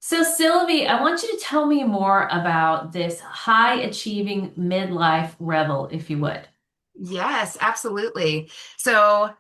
So, Sylvie, I want you to tell me more about this high achieving midlife rebel, if you would. Yes, absolutely. So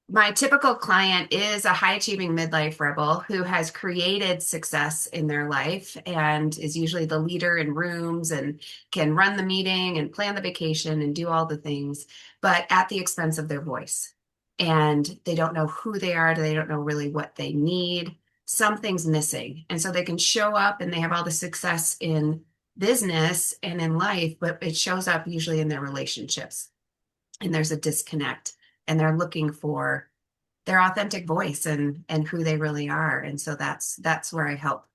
my typical client is a high achieving midlife rebel who has created success in their life and is usually the leader in rooms and can run the meeting and plan the vacation and do all the things, but at the expense of their voice. And they don't know who they are. They don't know really what they need. Something's missing. And so they can show up and they have all the success in business and in life, but it shows up usually in their relationships. And there's a disconnect and they're looking for their authentic voice and who they really are. And so that's where I help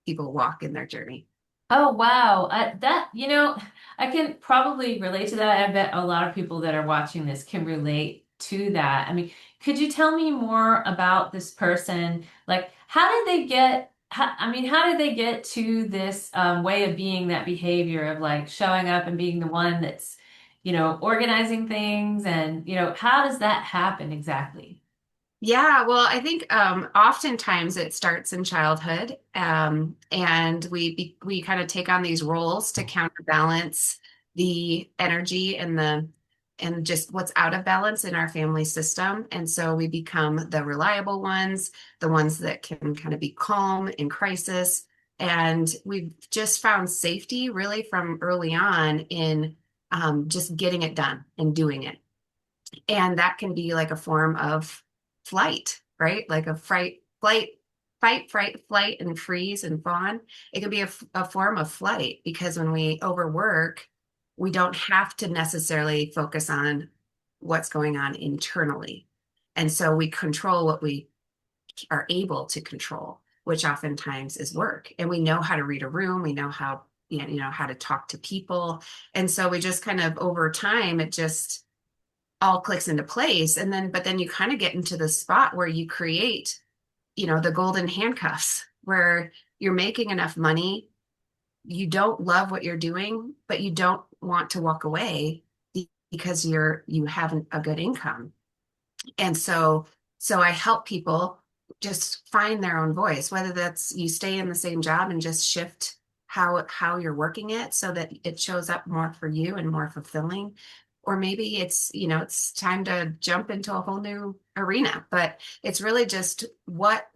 people walk in their journey. Oh, wow. I can probably relate to that. I bet a lot of people that are watching this can relate to that. I mean, could you tell me more about this person? Like, how did they get, how did they get to this way of being, that behavior of like showing up and being the one that's, organizing things and, how does that happen exactly? Yeah, well, I think oftentimes it starts in childhood, and we kind of take on these roles to counterbalance the energy and just what's out of balance in our family system. And so we become the reliable ones, the ones that can kind of be calm in crisis. And we've just found safety really from early on in just getting it done and doing it. And that can be like a form of flight, right? Like a fight, flight, and freeze and fawn. It can be a form of flight because when we overwork, we don't have to necessarily focus on what's going on internally. And so we control what we are able to control, which oftentimes is work. And we know how to read a room, we know how, how to talk to people. And so we just kind of over time, it just all clicks into place. But then you kind of get into the spot where you create, the golden handcuffs where you're making enough money. You don't love what you're doing, but you don't want to walk away because you have a good income. And so I help people just find their own voice, whether that's you stay in the same job and just shift how you're working it so that it shows up more for you and more fulfilling. Or maybe it's time to jump into a whole new arena, but it's really just what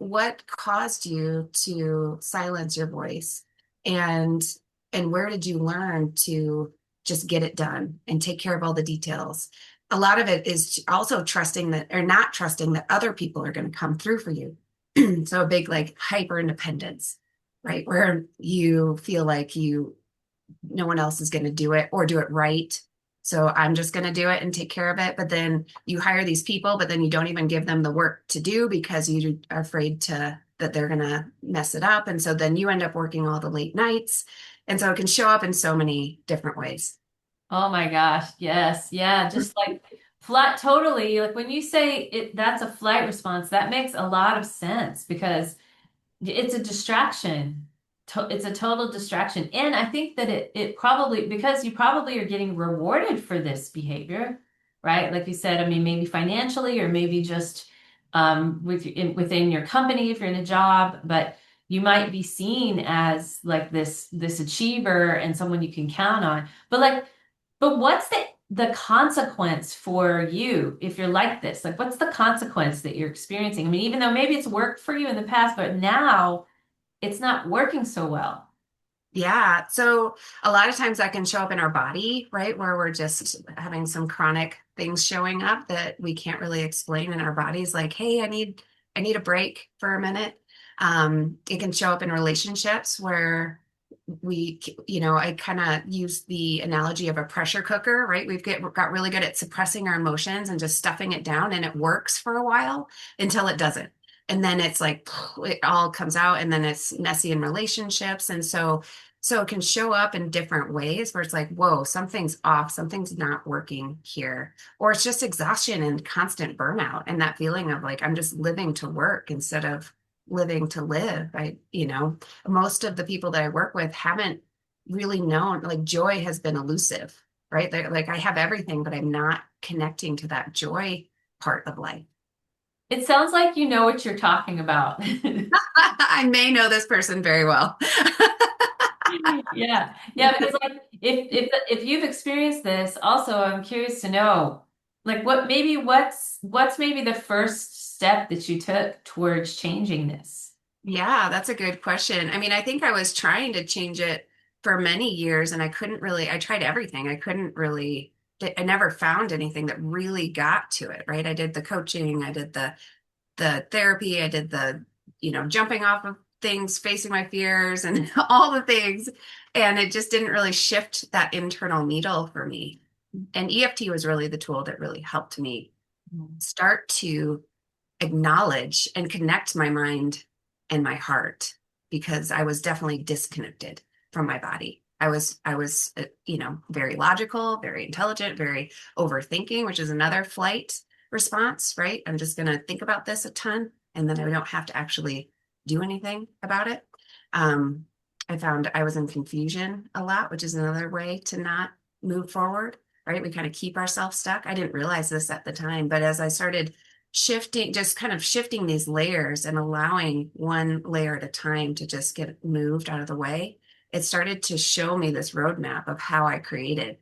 caused you to silence your voice and and where did you learn to just get it done and take care of all the details. A lot of it is also trusting that or not trusting that other people are going to come through for you. So a big like hyper independence, right? Where you feel like no one else is going to do it or do it right. So I'm just going to do it and take care of it. But then you hire these people, but then you don't even give them the work to do because you are afraid that they're going to mess it up. And so then you end up working all the late nights. And so it can show up in so many different ways. Oh my gosh, yes. Yeah, just like flight totally. Like when you say it that's a flight response, that makes a lot of sense because it's a distraction. It's a total distraction. And I think that it probably because you probably are getting rewarded for this behavior, right? Like you said, I mean, maybe financially or maybe just within your company if you're in a job, but you might be seen as like this achiever and someone you can count on. But what's the consequence for you if you're like this? Like, what's the consequence that you're experiencing? I mean, even though maybe it's worked for you in the past, but now it's not working so well. Yeah. So a lot of times that can show up in our body, right? Where we're just having some chronic things showing up that we can't really explain in our bodies, like, hey, I need a break for a minute. It can show up in relationships where I kind of use the analogy of a pressure cooker, right? Got really good at suppressing our emotions and just stuffing it down, and it works for a while until it doesn't. And then it's like it all comes out, and then it's messy in relationships. And so it can show up in different ways where it's like, whoa, something's off, something's not working here. Or it's just exhaustion and constant burnout and that feeling of like, I'm just living to work instead of living to live. Most of the people that I work with haven't really known, like joy has been elusive, right? They're like, I have everything, but I'm not connecting to that joy part of life. It sounds like you know what you're talking about. I may know this person very well. Yeah. Yeah, because like if you've experienced this, also I'm curious to know like what's maybe the first step that you took towards changing this? Yeah, that's a good question. I mean, I think I was trying to change it for many years and I tried everything. I never found anything that really got to it, right? I did the coaching, I did the therapy, I did the, jumping off of things, facing my fears and all the things. And it just didn't really shift that internal needle for me. And EFT was really the tool that really helped me start to acknowledge and connect my mind and my heart because I was definitely disconnected from my body. I was very logical, very intelligent, very overthinking, which is another flight response, right? I'm just going to think about this a ton and then I don't have to actually do anything about it. Um, I found I was in confusion a lot, which is another way to not move forward, right? We kind of keep ourselves stuck. I didn't realize this at the time, but as I started just kind of shifting these layers and allowing one layer at a time to just get moved out of the way, it started to show me this roadmap of how I created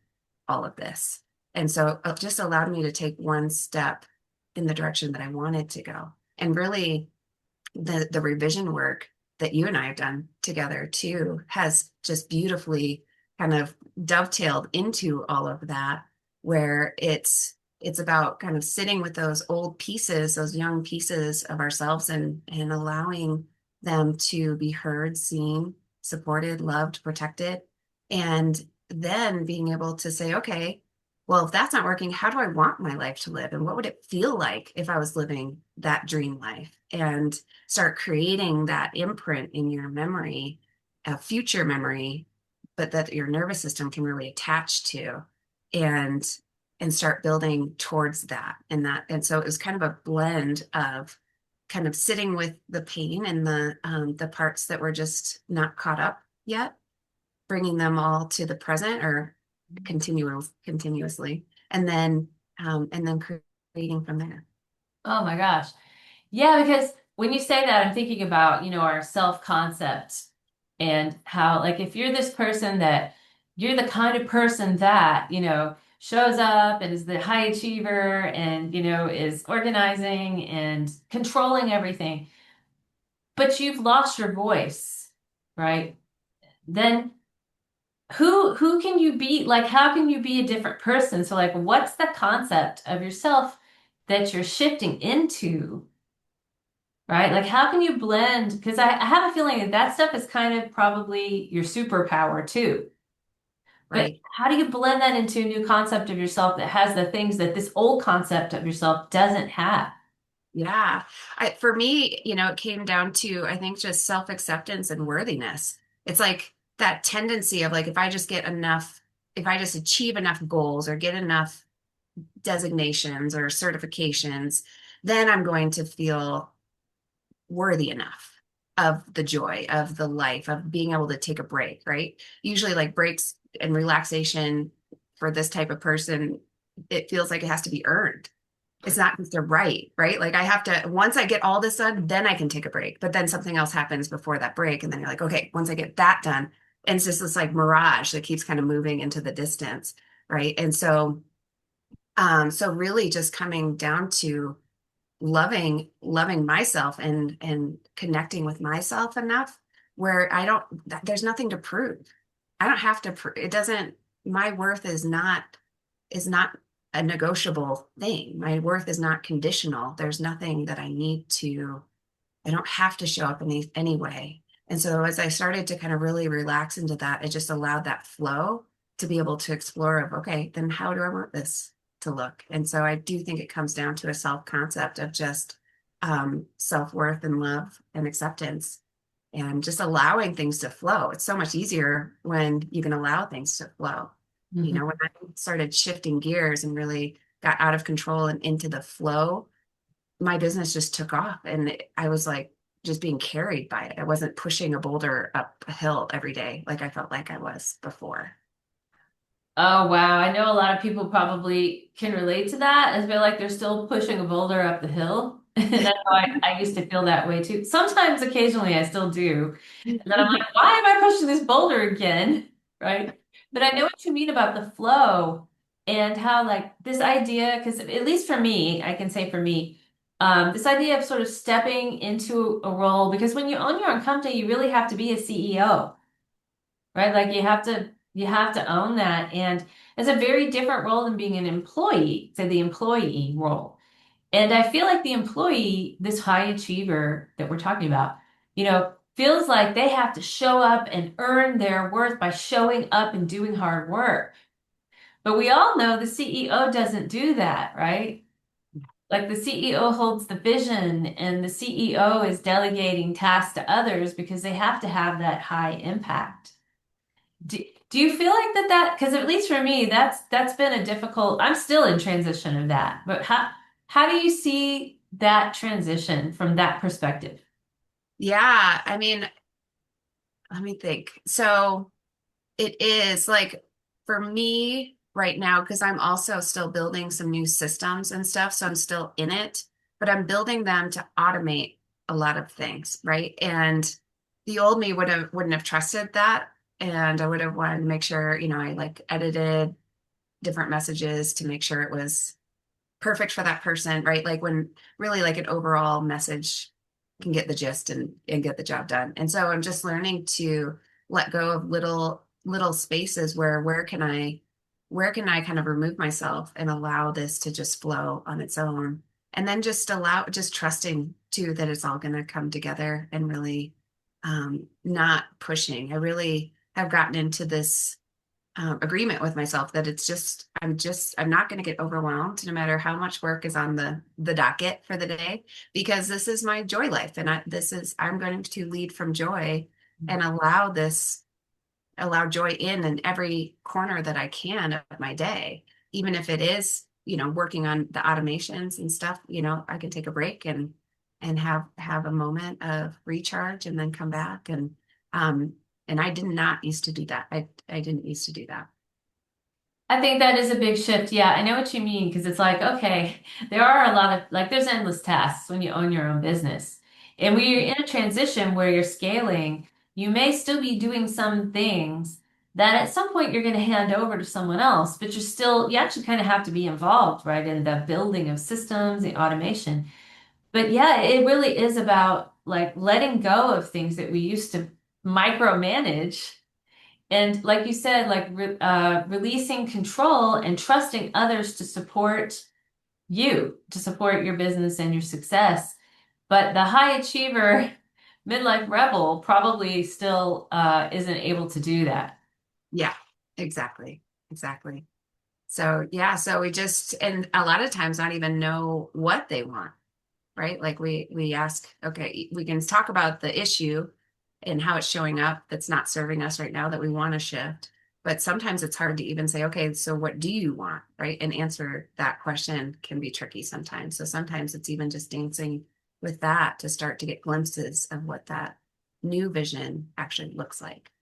all of this. And so it just allowed me to take one step in the direction that I wanted to go. And really, the revision work that you and I have done together too has just beautifully kind of dovetailed into all of that, where it's about kind of sitting with those old pieces, those young pieces of ourselves and allowing them to be heard, seen, supported, loved, protected, and then being able to say, okay, well, if that's not working, how do I want my life to live? And what would it feel like if I was living that dream life? And start creating that imprint in your memory, a future memory, but that your nervous system can really attach to and start building towards that. And so it was kind of a blend of kind of sitting with the pain and the parts that were just not caught up yet, bringing them all to the present or continuously, and then creating from there. Oh my gosh. Yeah, because when you say that, I'm thinking about, our self-concept and how, like, if you're this person that you're the kind of person that, shows up and is the high achiever and, is organizing and controlling everything, but you've lost your voice, right? Then who can you be? Like, how can you be a different person? So, like, what's the concept of yourself that you're shifting into? Right? Like, how can you blend? Because I have a feeling that that stuff is kind of probably your superpower too. But Right. how do you blend that into a new concept of yourself that has the things that this old concept of yourself doesn't have? Yeah. For me, it came down to, I think, just self-acceptance and worthiness. It's like that tendency of like, if I just achieve enough goals or get enough designations or certifications, then I'm going to feel worthy enough of the joy of the life of being able to take a break, right? Usually, like breaks and relaxation for this type of person, it feels like it has to be earned. It's not just a right? Like I have to, once I get all this done, then I can take a break. But then something else happens before that break. And then you're like, okay, once I get that done, and it's just this like mirage that keeps kind of moving into the distance, right? And so really just coming down to loving myself and connecting with myself enough where there's nothing to prove. I don't have to prove it doesn't my worth is not a negotiable thing. My worth is not conditional. There's nothing that I don't have to show up anyway. And so as I started to kind of really relax into that, it just allowed that flow to be able to explore of, okay, then how do I want this to look? And so I do think it comes down to a self-concept of just self-worth and love and acceptance and just allowing things to flow. It's so much easier when you can allow things to flow. Mhm. When I started shifting gears and really got out of control and into the flow, my business just took off and I was like just being carried by it. I wasn't pushing a boulder up a hill every day like I felt like I was before. Oh, wow. I know a lot of people probably can relate to that and feel like they're still pushing a boulder up the hill. And I know I used to feel that way too. Sometimes, occasionally, I still do. And then I'm like, why am I pushing this boulder again? Right? But I know what you mean about the flow and how, like, this idea, because at least for me, I can say for me, this idea of sort of stepping into a role, because when you own your own company, you really have to be a CEO, right? Like you have to own that. And it's a very different role than being an employee, say the employee role. And I feel like the employee, this high achiever that we're talking about, feels like they have to show up and earn their worth by showing up and doing hard work. But we all know the CEO doesn't do that, right? Like the CEO holds the vision and the CEO is delegating tasks to others because they have to have that high impact. Do you feel like that because at least for me that's been a difficult, I'm still in transition of that, but how do you see that transition from that perspective? Yeah, I mean, let me think. So it is like for me right now, because I'm also still building some new systems and stuff. So I'm still in it, but I'm building them to automate a lot of things, right? And the old me wouldn't have trusted that. And I would have wanted to make sure, I like edited different messages to make sure it was perfect for that person, right? Like when really like an overall message can get the gist and get the job done. And so I'm just learning to let go of little spaces where can I kind of remove myself and allow this to just flow on its own. And then just trusting too that it's all going to come together and really not pushing. I really have gotten into this agreement with myself that I'm not going to get overwhelmed no matter how much work is on the docket for the day, because this is my joy life, and I'm going to lead from joy and allow joy in every corner that I can of my day, even if it is working on the automations and stuff. I can take a break and have a moment of recharge and then come back um and I did not used to do that. I didn't used to do that. I think that is a big shift. Yeah, I know what you mean because it's like, okay, there are a lot of like there's endless tasks when you own your own business. And when you're in a transition where you're scaling, you may still be doing some things that at some point you're going to hand over to someone else, but you actually kind of have to be involved, right, in the building of systems, the automation. But yeah, it really is about like letting go of things that we used to micromanage and like you said, like releasing control and trusting others to support you, to support your business and your success. But the high achiever midlife rebel probably still isn't able to do that. Yeah, exactly. So yeah, so we just, and a lot of times not even know what they want, right? Like we ask, okay, we can talk about the issue and how it's showing up that's not serving us right now that we want to shift. But sometimes it's hard to even say, okay, so what do you want, right? And answer that question can be tricky sometimes. So sometimes it's even just dancing with that to start to get glimpses of what that new vision actually looks like.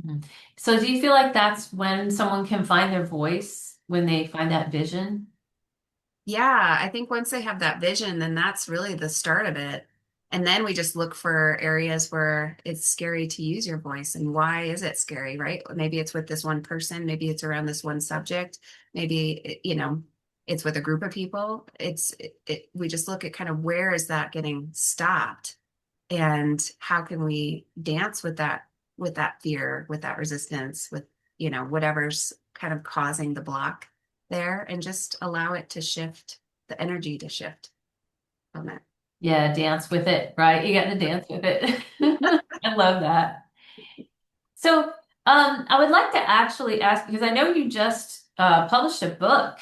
Mhm. So do you feel like that's when someone can find their voice, when they find that vision? Yeah, I think once they have that vision, then that's really the start of it. And then we just look for areas where it's scary to use your voice. And why is it scary, right? Maybe it's with this one person, maybe it's around this one subject, maybe, it's with a group of people. We just look at kind of where is that getting stopped and how can we dance with that fear, with that resistance, with, whatever's kind of causing the block there, and just allow it to shift, the energy to shift from it. Yeah, dance with it, right? You got to dance with it. I love that. So, I would like to actually ask because I know you just published a book,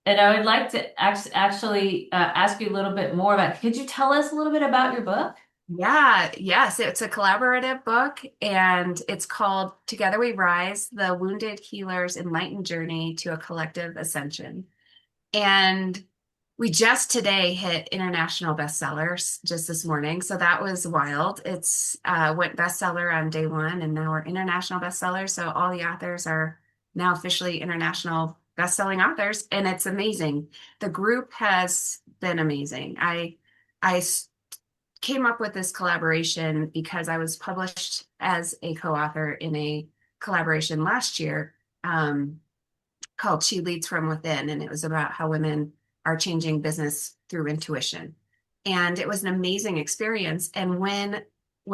and I would like to actually ask you a little bit more about. Could you tell us a little bit about your book? Yeah, yes, it's a collaborative book, and it's called Together We Rise: The Wounded Healers Enlightened Journey to a Collective Ascension. And we just today hit international bestsellers just this morning. So that was wild. It's went bestseller on day one, and now we're international bestsellers. So all the authors are now officially international bestselling authors, and it's amazing. The group has been amazing. I came up with this collaboration because I was published as a co-author in a collaboration last year, called She Leads from Within. And it was about how women are changing business through intuition. And it was an amazing experience. And when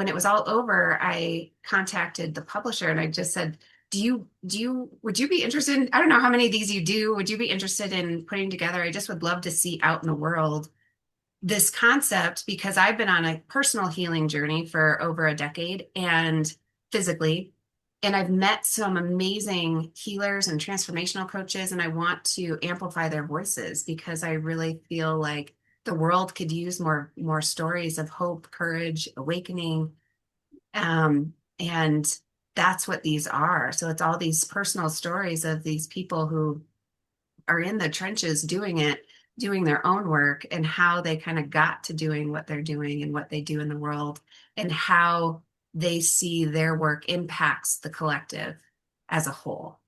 it was all over, I contacted the publisher and I just said, would you be interested in, I don't know how many of these you do. Would you be interested in putting together? I just would love to see out in the world this concept, because I've been on a personal healing journey for over a decade and physically, and I've met some amazing healers and transformational coaches, and I want to amplify their voices because I really feel like the world could use more stories of hope, courage, awakening. And that's what these are. So it's all these personal stories of these people who are in the trenches doing it, doing their own work, and how they kind of got to doing what they're doing and what they do in the world, and how they see their work impacts the collective as a whole,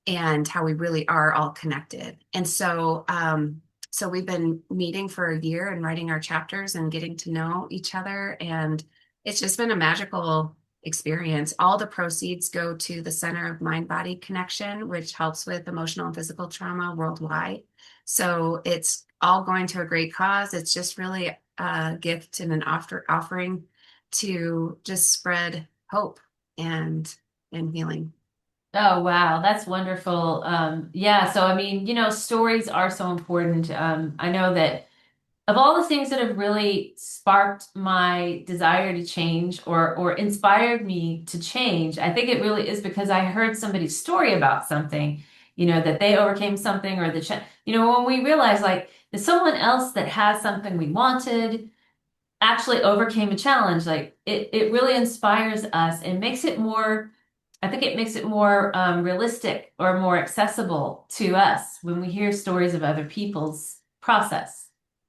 and how we really are all connected. And so we've been meeting for a year and writing our chapters and getting to know each other. And it's just been a magical experience. All the proceeds go to the Center of Mind Body Connection, which helps with emotional and physical trauma worldwide. So it's all going to a great cause. It's just really a gift and an offering to just spread hope and healing. Oh, wow. That's wonderful. Yeah. So, I mean, stories are so important. I know that of all the things that have really sparked my desire to change or inspired me to change, I think it really is because I heard somebody's story about something, that they overcame something or when we realize like there's someone else that has something we wanted, actually overcame a challenge, like it really inspires us and makes it more, I think it makes it more realistic or more accessible to us when we hear stories of other people's process.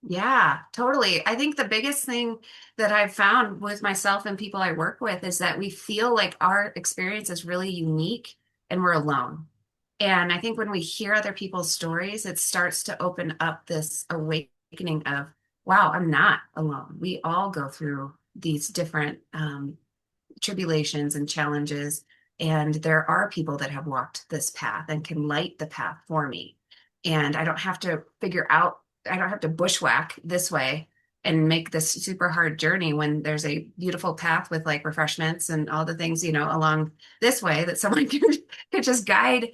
Yeah, totally. I think the biggest thing that I've found with myself and people I work with is that we feel like our experience is really unique and we're alone. And I think when we hear other people's stories, it starts to open up this awakening of, wow, I'm not alone. We all go through these different tribulations and challenges. And there are people that have walked this path and can light the path for me. And I don't have to I don't have to bushwhack this way and make this super hard journey when there's a beautiful path with like refreshments and all the things, along this way that someone could just guide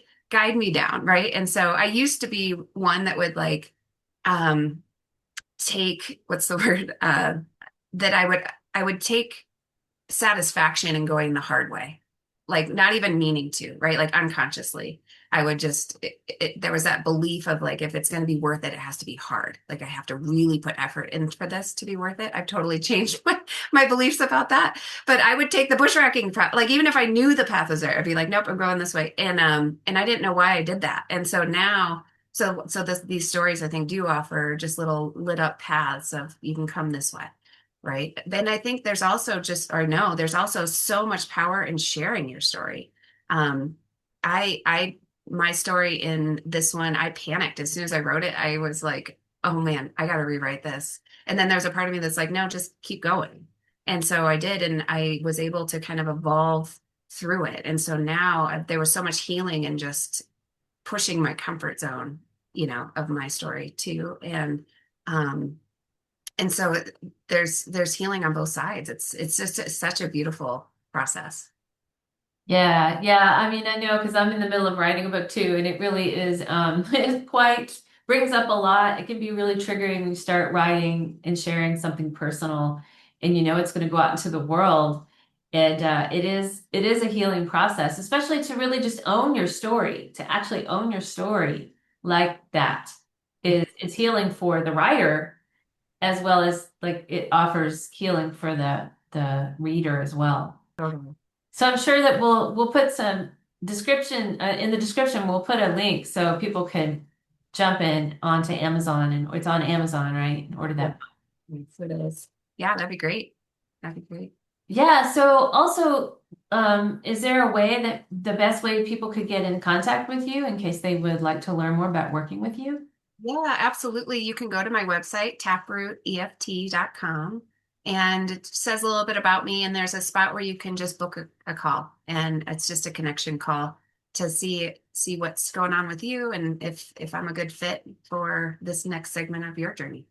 me down. Right. And so I used to be one that would like um take, what's the word, that I would take satisfaction in going the hard way, like not even meaning to, right? Like unconsciously, I would just, there was that belief of like, if it's going to be worth it, it has to be hard. Like I have to really put effort in for this to be worth it. I've totally changed my beliefs about that. But I would take the bushwhacking path, like even if I knew the path was there, I'd be like, nope, I'm going this way. And I didn't know why I did that. And so now, these stories I think do offer just little lit up paths of you can come this way. Right. Then I think there's also there's also so much power in sharing your story. Um, my story in this one, I panicked as soon as I wrote it. I was like, oh man, I got to rewrite this. And then there's a part of me that's like, no, just keep going. And so I did, and I was able to kind of evolve through it. And so now there was so much healing and just pushing my comfort zone, of my story too. Um, and so there's healing on both sides. It's just such a beautiful process. Yeah, yeah. I mean, I know because I'm in the middle of writing a book too, and it really is it quite brings up a lot. It can be really triggering when you start writing and sharing something personal, and it's going to go out into the world. And it is a healing process, especially to really just own your story, to actually own your story like that is it's healing for the writer as well as like it offers healing for the reader as well. Totally. So I'm sure that we'll put some description in the description. We'll put a link so people can jump in onto Amazon, and it's on Amazon, right? And order Yeah, that. yes, it is. Yeah, that'd be great. That'd be great. Yeah. So also, is there a way that the best way people could get in contact with you in case they would like to learn more about working with you? Yeah, absolutely. You can go to my website, taprooteft.com, and it says a little bit about me. And there's a spot where you can just book a call, and it's just a connection call to see what's going on with you and if I'm a good fit for this next segment of your journey.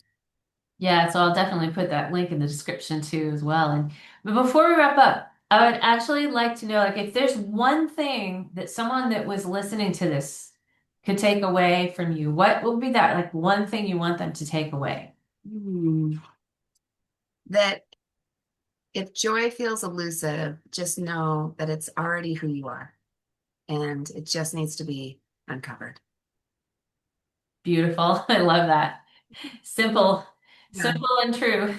Yeah, so I'll definitely put that link in the description too as well. And but before we wrap up, I would actually like to know, like, if there's one thing that someone that was listening to this could take away from you, what would be that, like, one thing you want them to take away? Hmm. That if joy feels elusive, just know that it's already who you are, and it just needs to be uncovered. Beautiful. I love that. Simple, Yeah. simple and true.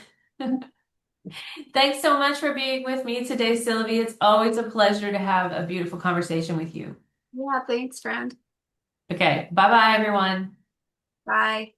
Thanks so much for being with me today, Sylvie. It's always a pleasure to have a beautiful conversation with you. Yeah, thanks, friend. Okay, bye bye, everyone. Bye.